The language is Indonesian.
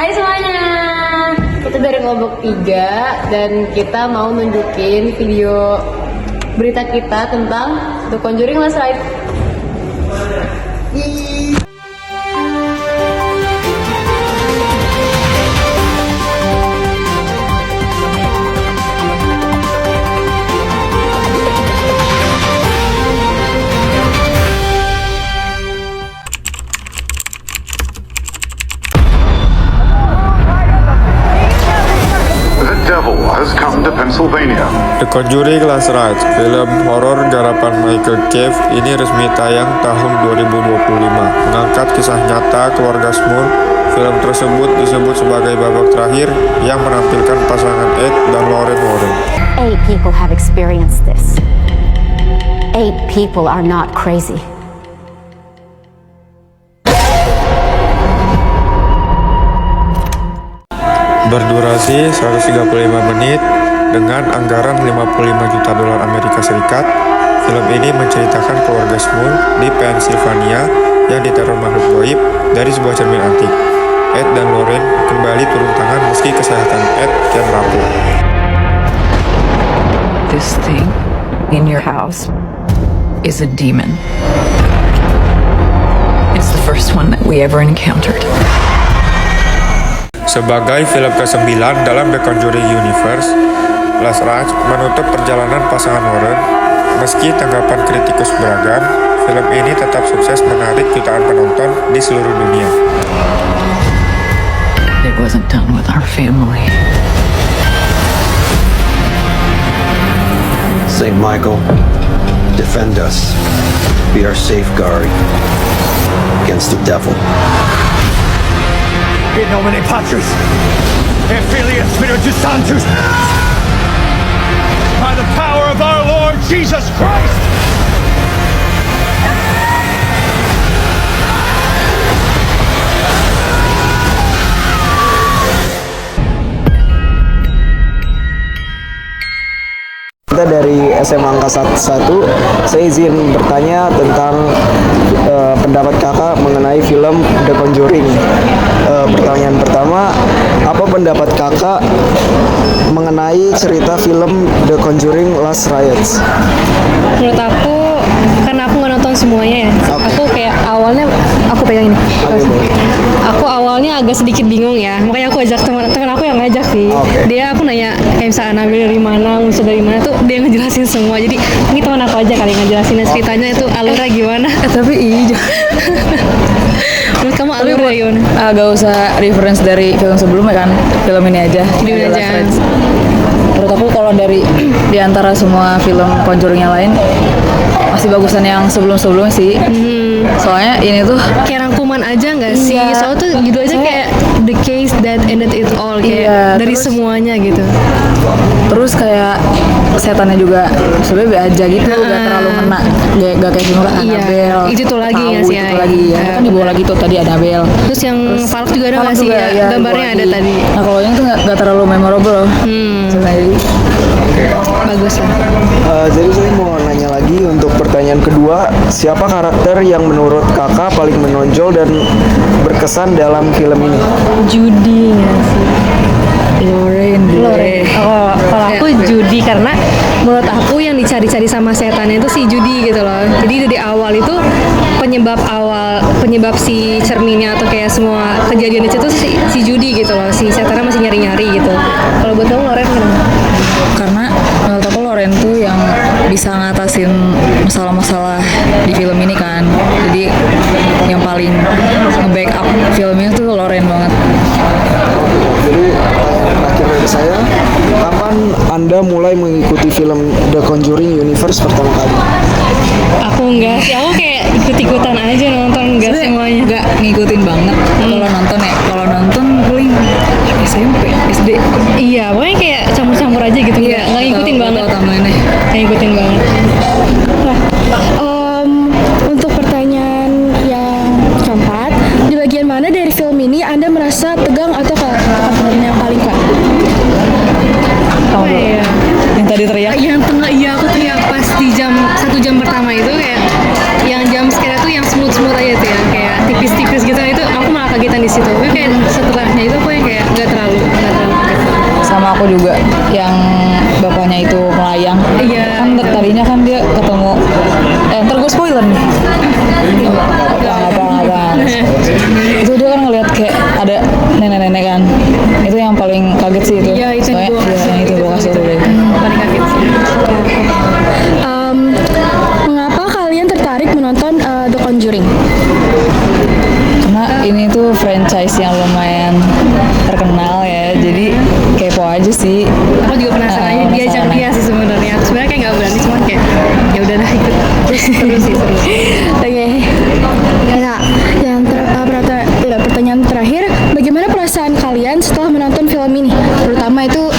Hai semuanya, kita dari Kelompok 3 dan kita mau nunjukin video berita kita tentang The Conjuring Last Ride. Devil has come to Pennsylvania. The Conjuring Last Ride, film horor garapan Michael Cave ini resmi tayang tahun 2025. Mengangkat kisah nyata keluarga Smurf, film tersebut disebut sebagai babak terakhir yang menampilkan pasangan Ed dan Lorraine Warren. 8 people have experienced this. 8 people are not crazy. Berdurasi 135 menit dengan anggaran 55 juta dolar Amerika Serikat, film ini menceritakan keluarga Smurf di Pennsylvania yang diteror makhluk goib dari sebuah cermin antik. Ed dan Lorraine kembali turun tangan meski kesehatan Ed kian rapuh. This thing in your house is a demon. It's the first one that we ever encountered. Sebagai film ke-9 dalam The Conjuring Universe, Last Ride menutup perjalanan pasangan Warren. Meski tanggapan kritikus beragam, film ini tetap sukses menarik jutaan penonton di seluruh dunia. It wasn't done with our family. Saint Michael, defend us. Be our safeguard against the devil. In nomine Patris, et Filii et Spiritus Sanctus, by the power of our Lord Jesus Christ. Kita dari SMA Angkasa 1, saya izin bertanya tentang pendapat kakak mengenai film The Conjuring. Pertanyaan pertama, apa pendapat kakak mengenai cerita film The Conjuring Last Rites? Menurut aku, karena aku nggak nonton semuanya ya, aku kayak awalnya aku pegang ini. Aku awalnya agak sedikit bingung ya, makanya aku ajak teman aku yang ngajak sih. Dia aku nanya kayak misalnya Nabil dari mana, musuh dari mana tuh dia ngejelasin semua. Jadi ini teman aku aja kali ngejelasin ceritanya itu alurnya gimana. Tapi iya. Menurut kamu alurnya gimana? Gak usah reference dari film sebelumnya kan, film ini aja. Ini aja. Menurut aku kalau dari di antara semua film Conjuring yang lain masih bagusan yang sebelum-sebelumnya sih. Soalnya ini tuh Kayak rangkuman aja nggak sih? Iya. Soalnya tuh judulnya kayak The Case That Ended It All, kayak Iya, dari terus- semuanya gitu. terus kayak setannya juga sebenarnya be aja gitu, gak terlalu ngena, gak kayak film Annabelle. Itu tuh lagi Tahu nggak sih, itu ya? tuh lagi ya. Kan dibawa lagi tuh tadi Annabelle. Terus yang Falk juga ada nggak sih? Juga, Ya, gambarnya dibawa ada lagi. tadi. Nah kalau yang tuh gak terlalu memorable. Jadi Bagus lah. Jadi saya mau nanya lagi untuk pertanyaan kedua, siapa karakter yang menurut kakak paling menonjol dan berkesan dalam film ini? Judy nggak sih? Lorraine. Kalau aku Judy, karena menurut aku yang dicari-cari sama setannya itu si Judy gitu loh. Jadi dari awal itu penyebab si cerminnya atau kayak semua kejadian itu tuh si Judy gitu loh. Si setannya masih nyari-nyari gitu. Kalau buat kamu Loren kenapa? Karena menurut aku Lorraine tuh yang bisa ngatasin masalah-masalah di film ini kan. Jadi yang paling nge-backup filmnya tuh Lorraine banget. Jadi terakhir dari saya, kapan Anda mulai mengikuti film The Conjuring Universe pertama kali? Aku enggak sih, aku kayak ikut-ikutan aja nonton, enggak semuanya. Nggak ngikutin banget kalau nonton ya. Kalau nonton paling SMP, SD. Iya, pokoknya kayak campur-campur aja gitu, nggak ngikutin banget. Tambahinnya. Nggak ngikutin banget. Untuk pertanyaan yang keempat, di bagian mana dari film ini Anda merasa tegang atau ketakutan yang paling kuat? Apa ya? Yang tadi teriak. Yang tengah, iya aku teriak pas di satu jam pertama itu, kayak yang jam scare tuh yang smooth aja tuh, yang kayak tipis-tipis gitu, itu aku malah kagetan di situ. Tapi kayak setelahnya itu aku yang juga yang bapaknya itu melayang. Iya, Kan itu. tadinya kan dia ketemu. Ntar gue spoiler nih. Apa. Itu dia kan ngeliat kayak ada nenek-nenek kan. Itu yang paling kaget sih itu. Iya, itu Soalnya, gua kasih. itu gue kasih tuh deh. Paling kaget sih. Mengapa kalian tertarik menonton The Conjuring? Karena ini tuh franchise yang lumayan terkenal ya, jadi kepo aja sih. Aku juga penasaran aja diajak penasaran dia sih sebenarnya. Sebenarnya kayak nggak berani, cuman kayak ya udah lah ikut. Terus seru sih seru. Oke. Nah, pertanyaan terakhir, bagaimana perasaan kalian setelah menonton film ini? Terutama itu